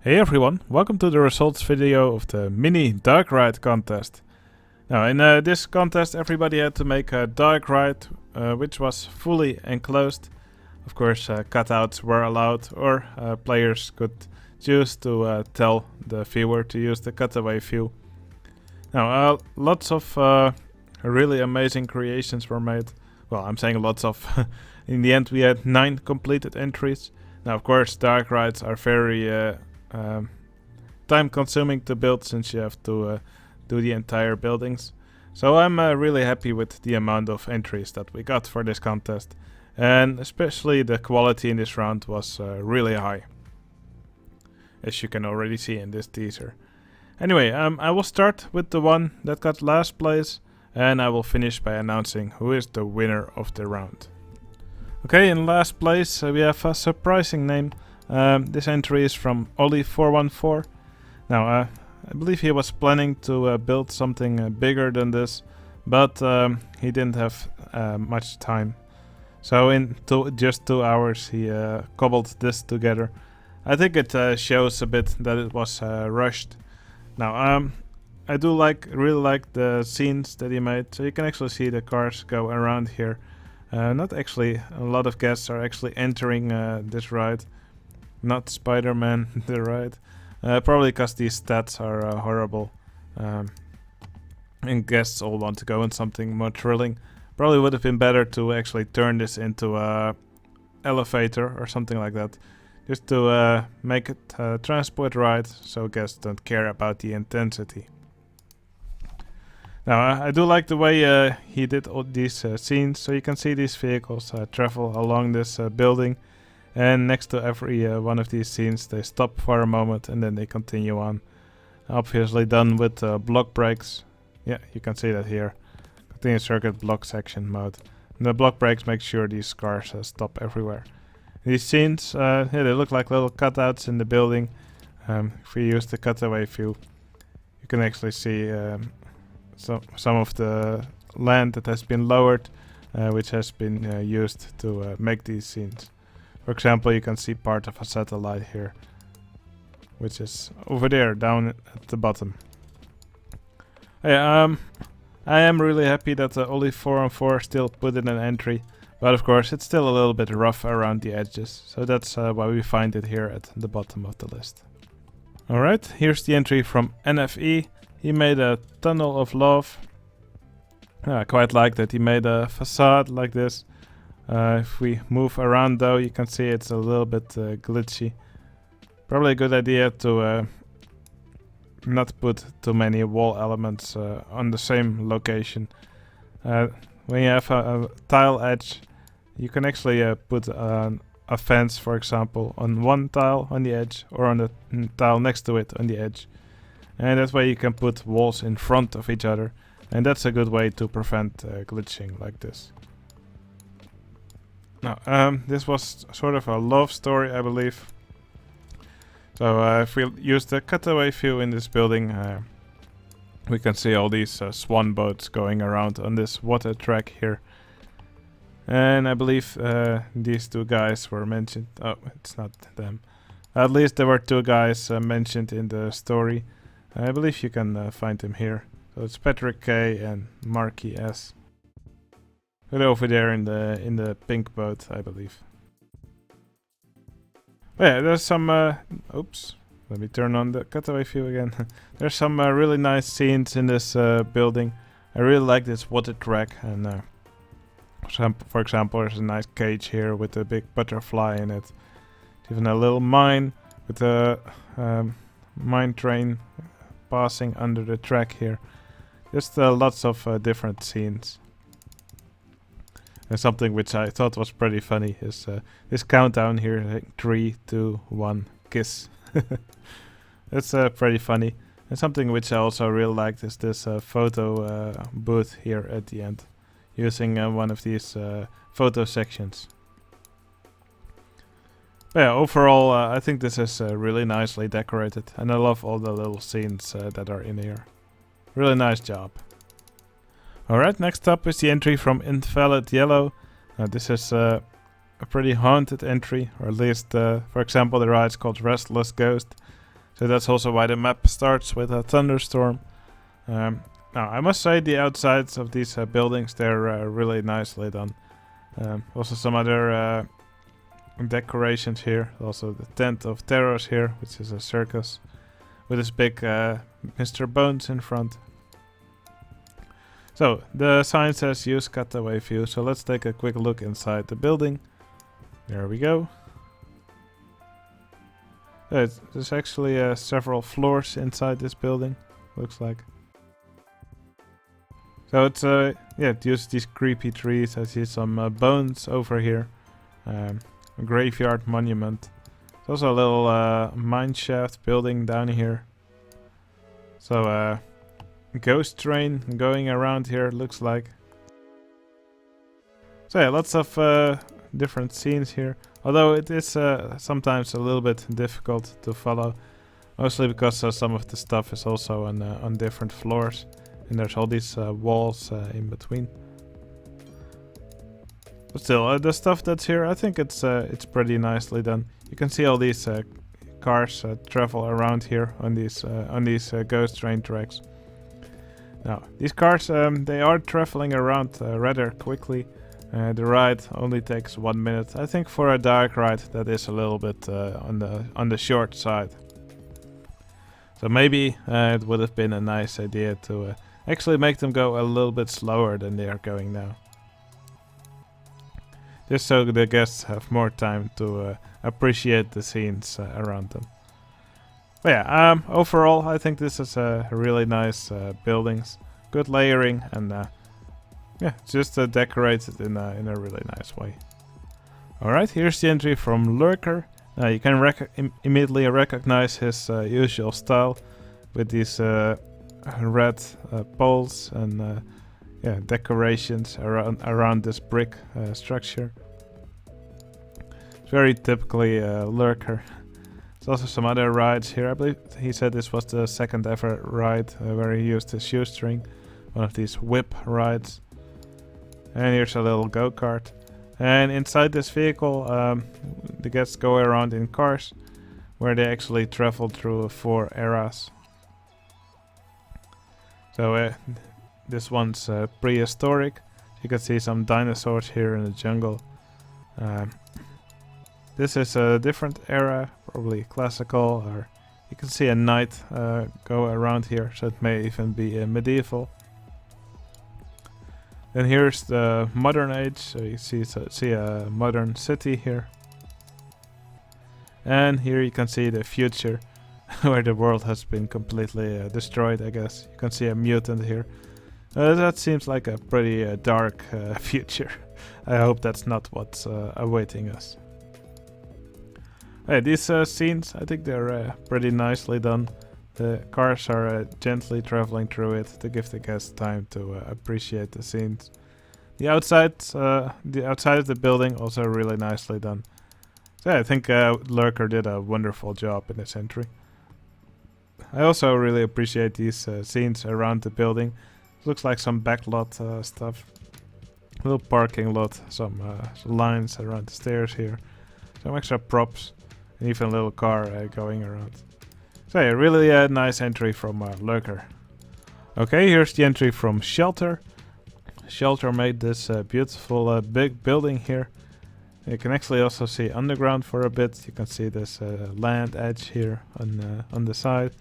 Hey everyone, welcome to the results video of the mini dark ride contest. Now in this contest everybody had to make a dark ride which was fully enclosed. Of course cutouts were allowed, or players could choose to tell the viewer to use the cutaway view. Now lots of really amazing creations were made. Well, I'm saying lots of. In the end we had 9 completed entries. Now of course dark rides are very time consuming to build, since you have to do the entire buildings. So I'm really happy with the amount of entries that we got for this contest, and especially the quality in this round was really high, as you can already see in this teaser. Anyway, I will start with the one that got last place, and I will finish by announcing who is the winner of the round. Okay, in last place we have a surprising name. This entry is from Ollie414. Now, I believe he was planning to build something bigger than this, but he didn't have much time. So in just 2 hours he cobbled this together. I think it shows a bit that it was rushed. Now, I do really like the scenes that he made. So you can actually see the cars go around here. Not actually, a lot of guests are actually entering this ride. Not Spider-Man, the ride. Probably because these stats are horrible. And guests all want to go in something more thrilling. Probably would have been better to actually turn this into a elevator or something like that. Just to make it a transport ride, so guests don't care about the intensity. Now, I do like the way he did all these scenes. So you can see these vehicles travel along this building. And next to every one of these scenes they stop for a moment and then they continue on. Obviously done with block breaks. Yeah, you can see that here. Continuous circuit block section mode. And the block breaks make sure these cars stop everywhere. These scenes, yeah, they look like little cutouts in the building. If we use the cutaway view, you can actually see some of the land that has been lowered, which has been used to make these scenes. For example, you can see part of a satellite here, which is over there, down at the bottom. Yeah, I am really happy that Ollie414 still put in an entry, but of course it's still a little bit rough around the edges, so that's why we find it here at the bottom of the list. Alright, here's the entry from NFE. He made a tunnel of love. I quite like that he made a facade like this. If we move around though, you can see it's a little bit glitchy. Probably a good idea to not put too many wall elements on the same location. When you have a tile edge, you can actually put a fence, for example, on one tile on the edge, or on the tile next to it on the edge. And that way you can put walls in front of each other, and that's a good way to prevent glitching like this. Now, this was sort of a love story, I believe. So if we use the cutaway view in this building, we can see all these swan boats going around on this water track here. And I believe these 2 guys were mentioned. Oh, it's not them. At least there were 2 guys mentioned in the story. I believe you can find them here. So it's Patrick K and Marky S. They're over there in the pink boat, I believe. But yeah, there's some. Oops, let me turn on the cutaway view again. There's some really nice scenes in this building. I really like this water track, and for example, there's a nice cage here with a big butterfly in it. Even a little mine with a mine train passing under the track here. Just lots of different scenes. And something which I thought was pretty funny is this countdown here, like 3, 2, 1, kiss. That's pretty funny. And something which I also really liked is this photo booth here at the end, using one of these photo sections. But yeah, overall I think this is really nicely decorated, and I love all the little scenes that are in here. Really nice job. Alright, next up is the entry from Invalid Yellow. This is a pretty haunted entry, or at least, for example, the ride's called Restless Ghost. So that's also why the map starts with a thunderstorm. Now, I must say the outsides of these buildings, they're really nicely done. Also some other decorations here. Also the tent of terrors here, which is a circus with this big Mr. Bones in front. So the sign says use cutaway view, so let's take a quick look inside the building. There we go. There's actually several floors inside this building, looks like. So it's it uses these creepy trees. I see some bones over here. A graveyard monument. There's also a little mine shaft building down here. So ghost train going around here, looks like. So yeah, lots of different scenes here. Although it is sometimes a little bit difficult to follow. Mostly because some of the stuff is also on different floors. And there's all these walls in between. But still, the stuff that's here, I think it's pretty nicely done. You can see all these cars travel around here on these ghost train tracks. Now, these cars, they are traveling around rather quickly. The ride only takes 1 minute. I think for a dark ride, that is a little bit on the short side. So maybe it would have been a nice idea to actually make them go a little bit slower than they are going now. Just so the guests have more time to appreciate the scenes around them. But yeah, overall I think this is really nice buildings. Good layering and yeah, just decorated in a really nice way. Alright, here's the entry from Lurker. You can immediately recognize his usual style with these red poles and yeah, decorations around this brick structure. It's very typically Lurker. There's also some other rides here. I believe he said this was the second ever ride where he used his shoestring. One of these whip rides. And here's a little go-kart. And inside this vehicle, the guests go around in cars where they actually travel through 4 eras. So this one's prehistoric. You can see some dinosaurs here in the jungle. This is a different era, probably classical, or you can see a knight go around here, so it may even be medieval. Then here's the modern age, so you see a modern city here. And here you can see the future, where the world has been completely destroyed, I guess. You can see a mutant here. That seems like a pretty dark future. I hope that's not what's awaiting us. These scenes, I think they're pretty nicely done. The cars are gently traveling through it to give the guests time to appreciate the scenes. The outside of the building also really nicely done. So yeah, I think Lurker did a wonderful job in this entry. I also really appreciate these scenes around the building. It looks like some backlot stuff. A little parking lot, some lines around the stairs here. Some extra props, and even a little car going around. So yeah, really a nice entry from Lurker. Okay, here's the entry from Shelter. Shelter made this beautiful big building here. You can actually also see underground for a bit. You can see this land edge here on the side.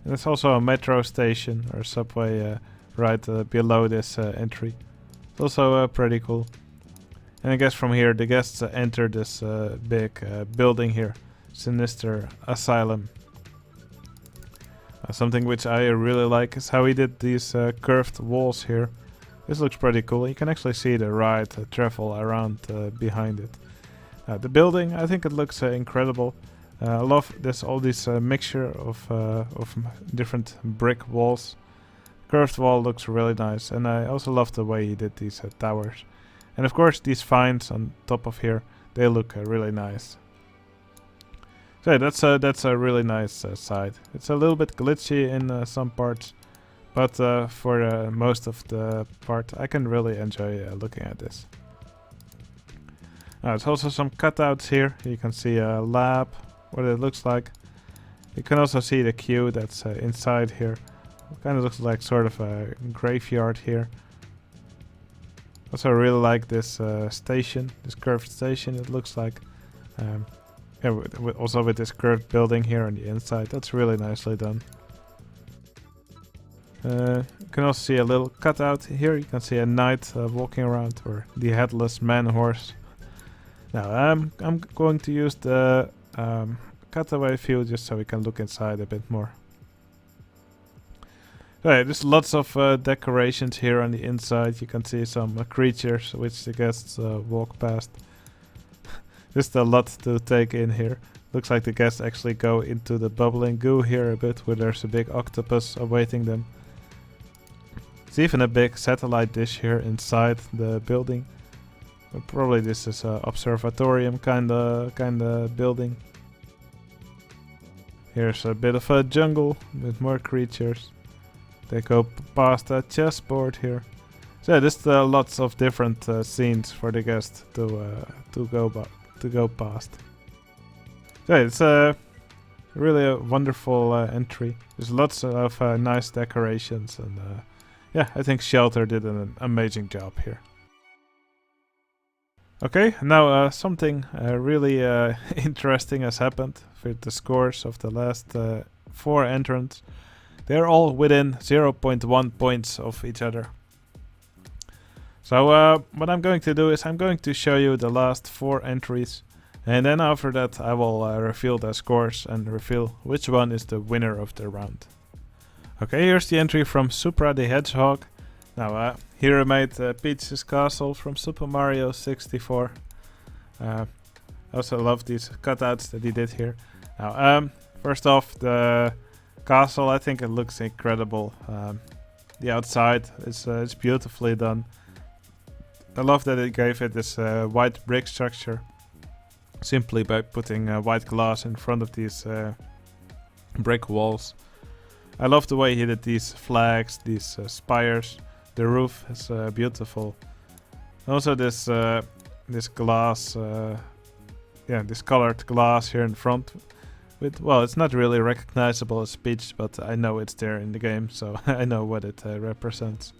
And there's also a metro station or subway right below this entry. It's also pretty cool. And I guess from here the guests enter this big building here. Sinister Asylum. Something which I really like is how he did these curved walls here. This looks pretty cool. You can actually see the ride travel around behind it. The building, I think it looks incredible. I love all this mixture of different brick walls. Curved wall looks really nice, and I also love the way he did these towers. And of course these vines on top of here, they look really nice. So yeah, that's a really nice side. It's a little bit glitchy in some parts, but for most of the part I can really enjoy looking at this. There's also some cutouts here. You can see a lab, what it looks like. You can also see the queue that's inside here. It kind of looks like sort of a graveyard here. Also, I really like this station, this curved station. It looks like, yeah, also with this curved building here on the inside. That's really nicely done. You can also see a little cutout here. You can see a knight walking around, or the headless man horse. Now I'm going to use the cutaway view just so we can look inside a bit more. Right, there's lots of decorations here on the inside. You can see some creatures which the guests walk past. Just a lot to take in here. Looks like the guests actually go into the bubbling goo here a bit, where there's a big octopus awaiting them. There's even a big satellite dish here inside the building. Probably this is an observatorium kinda building. Here's a bit of a jungle with more creatures. They go past a chessboard here. So yeah, there's lots of different scenes for the guest to go past. So yeah, it's really a wonderful entry. There's lots of nice decorations, and yeah, I think Shelter did an amazing job here. Okay, now something really interesting has happened with the scores of the last 4 entrants. They're all within 0.1 points of each other. So what I'm going to do is I'm going to show you the last 4 entries, and then after that I will reveal their scores and reveal which one is the winner of the round. Okay, here's the entry from Supra the Hedgehog. Now here I made Peach's Castle from Super Mario 64. I also love these cutouts that he did here. Now first off, the castle, I think it looks incredible. The outside is beautifully done. I love that it gave it this white brick structure, simply by putting white glass in front of these brick walls. I love the way he did these flags, these spires. The roof is beautiful. Also this glass, yeah, this colored glass here in front. With, well, it's not really recognizable as Peach, but I know it's there in the game, so I know what it represents.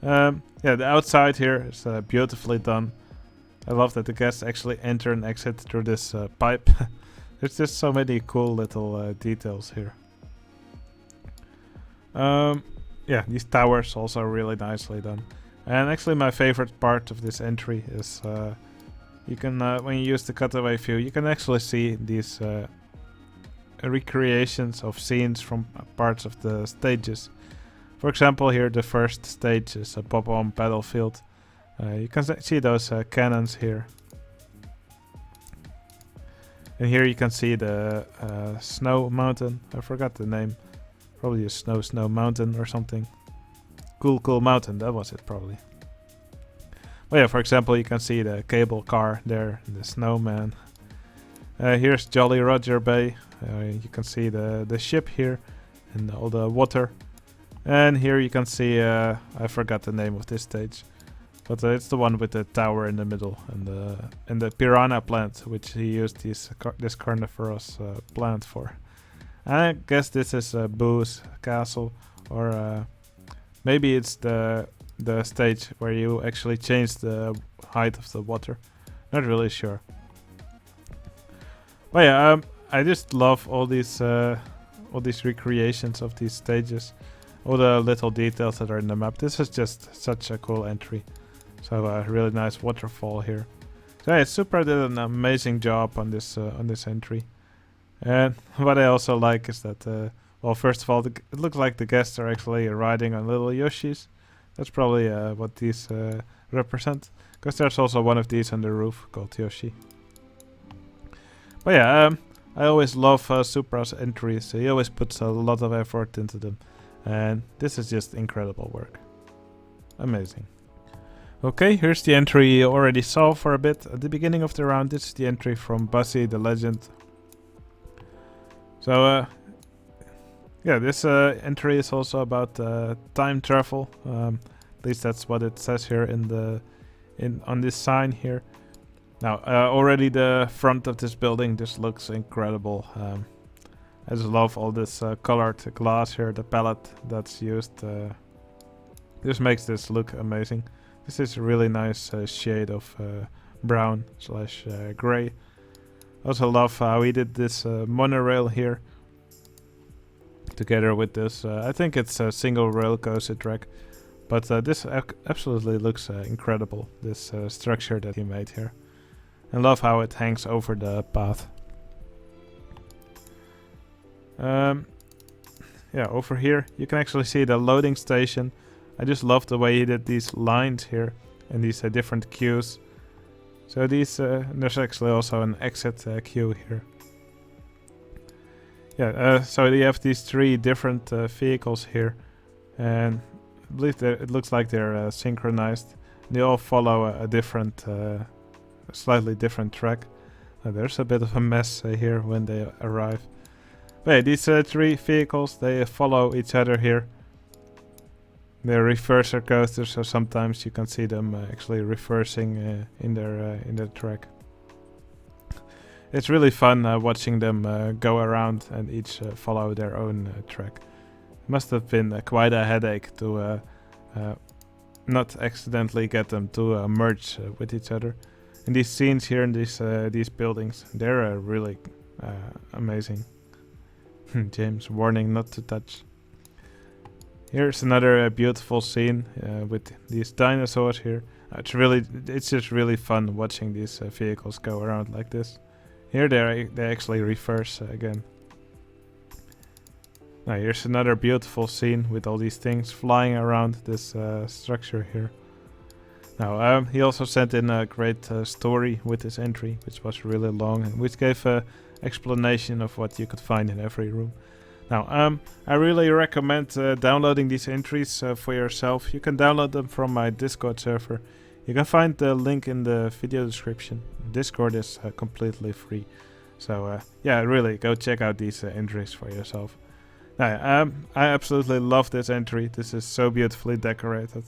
Yeah, the outside here is beautifully done. I love that the guests actually enter and exit through this pipe. There's just so many cool little details here. Yeah, these towers also really nicely done. And actually my favorite part of this entry is you can, when you use the cutaway view, you can actually see these recreations of scenes from parts of the stages. For example, here the first stage is a Bob-omb battlefield. You can see those cannons here. And here you can see the snow mountain. I forgot the name. Probably a snow mountain or something. Cool mountain, that was it probably. Well, yeah, for example, you can see the cable car there, the snowman. Here's Jolly Roger Bay. You can see the ship here and all the water. And here you can see, I forgot the name of this stage, but it's the one with the tower in the middle and the piranha plant, which he used this carnivorous plant for. I guess this is Boo's castle, or maybe it's the stage where you actually change the height of the water. Not really sure. But yeah, I just love all these recreations of these stages, all the little details that are in the map. This is just such a cool entry. So a really nice waterfall here. So yeah, Supra did an amazing job on this entry. And what I also like is that, well, first of all, it looks like the guests are actually riding on little Yoshis. That's probably what these represent, because there's also one of these on the roof called Yoshi. But yeah, I always love Supra's entries. He always puts a lot of effort into them, and this is just incredible work. Amazing. Okay, here's the entry you already saw for a bit at the beginning of the round. This is the entry from Buzzy the Legend. So yeah, this entry is also about time travel. At least that's what it says here on this sign here. Now already the front of this building just looks incredible. I just love all this colored glass here, the palette that's used. This makes this look amazing. This is a really nice shade of brown slash gray. Also love how he did this monorail here together with this. I think it's a single rail coaster track, but this absolutely looks incredible, this structure that he made here. And love how it hangs over the path. Yeah, over here you can actually see the loading station. I just love the way he did these lines here and these different queues. So these, there's actually also an exit queue here. Yeah, so you have these 3 different vehicles here, and I believe it looks like they're synchronized. They all follow a different, slightly different track. There's a bit of a mess here when they arrive. But yeah, these 3 vehicles, they follow each other here. They're reverser coasters, so sometimes you can see them actually reversing in their track. It's really fun watching them go around and each follow their own track. Must have been quite a headache to not accidentally get them to merge with each other. And these scenes here in these buildings, they're really amazing. James warning not to touch. Here's another beautiful scene with these dinosaurs here. It's just really fun watching these vehicles go around like this. Here they actually reverse again. Now here's another beautiful scene with all these things flying around this structure here. Now he also sent in a great story with this entry, which was really long and which gave an explanation of what you could find in every room. Now, I really recommend downloading these entries for yourself. You can download them from my Discord server. You can find the link in the video description. Discord is completely free. So, yeah, really, go check out these entries for yourself. Now, I absolutely love this entry. This is so beautifully decorated.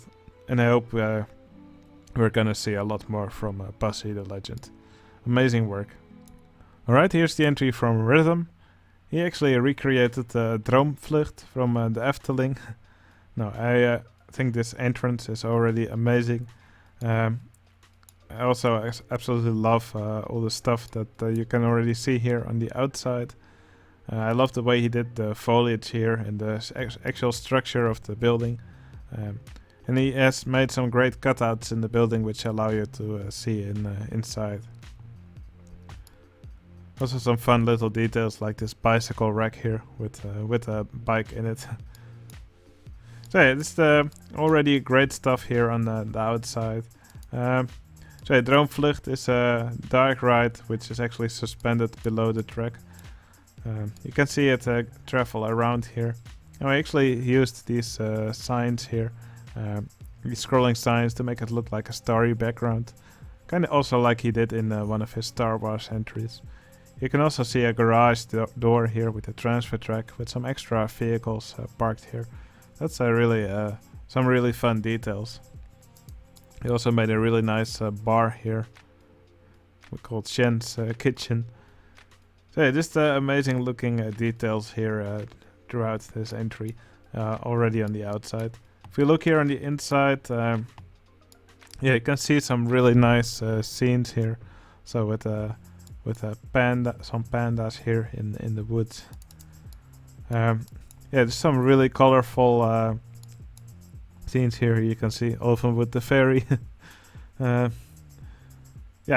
And I hope we're gonna see a lot more from Bassi the Legend. Amazing work. Alright, here's the entry from Rhythm. He actually recreated the Droomvlucht from the Efteling. Now, I think this entrance is already amazing. I also absolutely love all the stuff that you can already see here on the outside. I love the way he did the foliage here and the actual structure of the building. And he has made some great cutouts in the building which allow you to see inside. Also some fun little details like this bicycle rack here with a bike in it. So yeah, this is already great stuff here on the outside. So yeah, Droomvlucht is a dark ride which is actually suspended below the track. You can see it travel around here. And I actually used these signs here, these scrolling signs to make it look like a starry background. Kind of also like he did in one of his Star Wars entries. You can also see a garage door here with a transfer track with some extra vehicles parked here. That's really some really fun details. He also made a really nice bar here. We called Shen's kitchen. So yeah, just amazing looking details here throughout this entry, already on the outside. If you look here on the inside, yeah, you can see some really nice scenes here. So with some pandas here in the woods. Yeah, there's some really colorful scenes here. You can see often with the ferry. Yeah,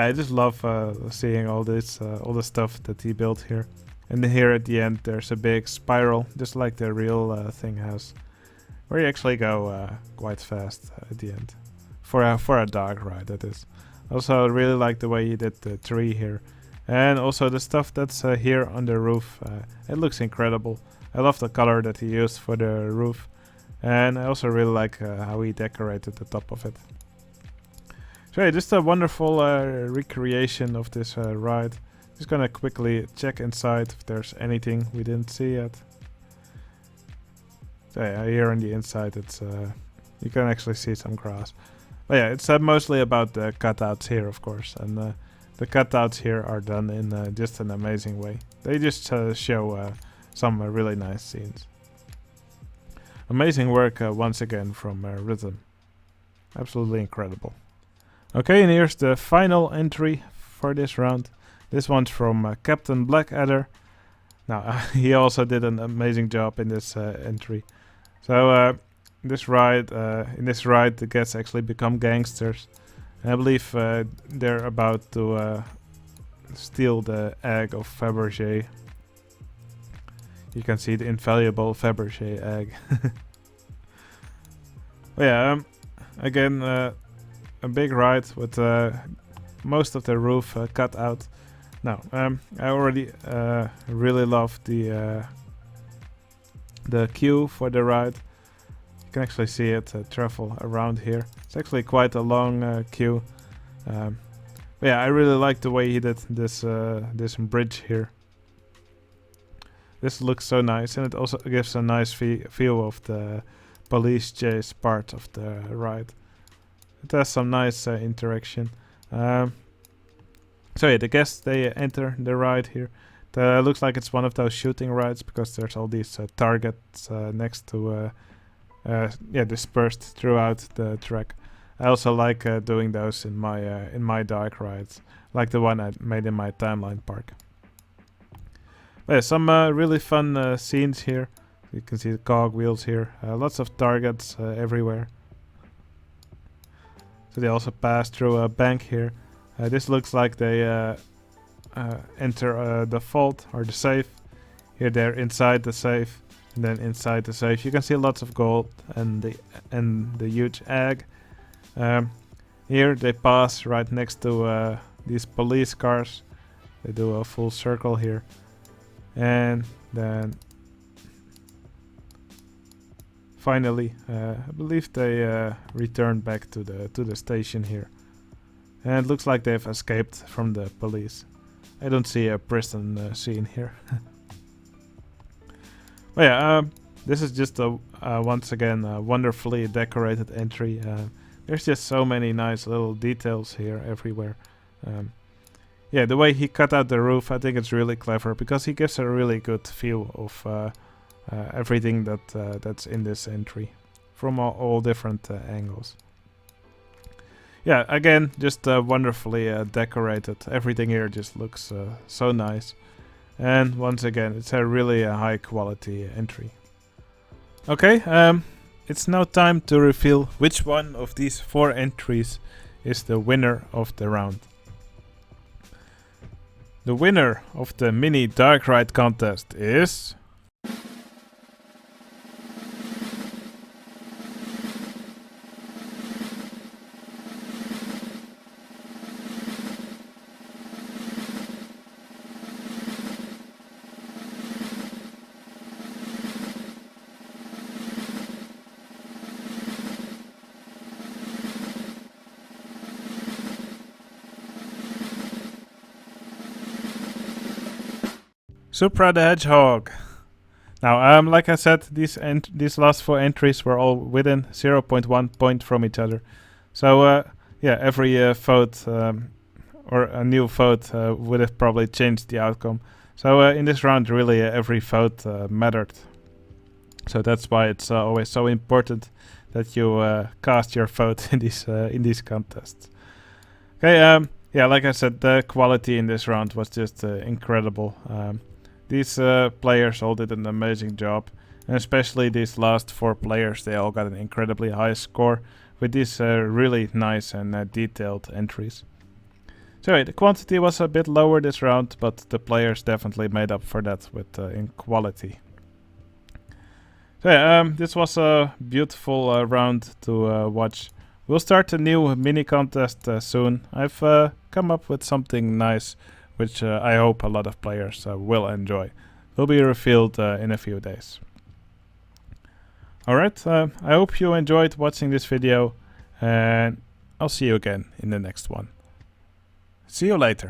I just love seeing all this, all the stuff that he built here. And here at the end, there's a big spiral, just like the real thing has, where you actually go quite fast at the end, for a dark ride. That is. Also, I really like the way he did the tree here, and also the stuff that's here on the roof. It looks incredible. I love the color that he used for the roof, and I also really like how he decorated the top of it. So yeah, just a wonderful recreation of this ride. Just gonna quickly check inside if there's anything we didn't see yet. So yeah, here on the inside, it's you can actually see some grass. But yeah, it's mostly about the cutouts here, of course, and the cutouts here are done in just an amazing way. They just show some really nice scenes. Amazing work once again from Rhythm. Absolutely incredible. Okay, and here's the final entry for this round. This one's from Captain Blackadder. Now, he also did an amazing job in this entry. So, in this ride, the guests actually become gangsters. And I believe they're about to steal the egg of Fabergé. You can see the invaluable Fabergé egg. But yeah, again, a big ride with most of the roof cut out. Now, I already really love the queue for the ride. You can actually see it travel around here. It's actually quite a long queue. But yeah, I really like the way he did this this bridge here. This looks so nice, and it also gives a nice feel of the police chase part of the ride. It has some nice interaction. So yeah, the guests, they enter the ride here. It looks like it's one of those shooting rides because there's all these targets next to dispersed throughout the track. I also like doing those in my dark rides, like the one I made in my timeline park. But yeah, some really fun scenes here. You can see the cogwheels here. Lots of targets everywhere. So they also pass through a bank here. This looks like they enter the vault or the safe. Here they're inside the safe, and then inside the safe you can see lots of gold and the huge egg. Here they pass right next to these police cars. They do a full circle here, and then finally, I believe they return back to the station here. And it looks like they've escaped from the police. I don't see a prison scene here. But yeah, this is just once again a wonderfully decorated entry. There's just so many nice little details here everywhere. Yeah, the way he cut out the roof, I think it's really clever because he gives a really good feel of everything that's in this entry from all different angles. Yeah, again, just wonderfully decorated. Everything here just looks so nice. And once again, it's a really high quality entry. Okay, it's now time to reveal which one of these 4 entries is the winner of the round. The winner of the mini dark ride contest is... Supra the Hedgehog. Now, like I said, these last 4 entries were all within 0.1 point from each other. So, yeah, every vote or a new vote would have probably changed the outcome. So, in this round, really, every vote mattered. So that's why it's always so important that you cast your vote in these contests. Okay, yeah, like I said, the quality in this round was just incredible. These players all did an amazing job, and especially these last 4 players, they all got an incredibly high score with these really nice and detailed entries. So yeah, the quantity was a bit lower this round, but the players definitely made up for that with in quality. So yeah, this was a beautiful round to watch. We'll start a new mini contest soon. I've come up with something nice, which I hope a lot of players will enjoy. Will be revealed in a few days. Alright, I hope you enjoyed watching this video, and I'll see you again in the next one. See you later.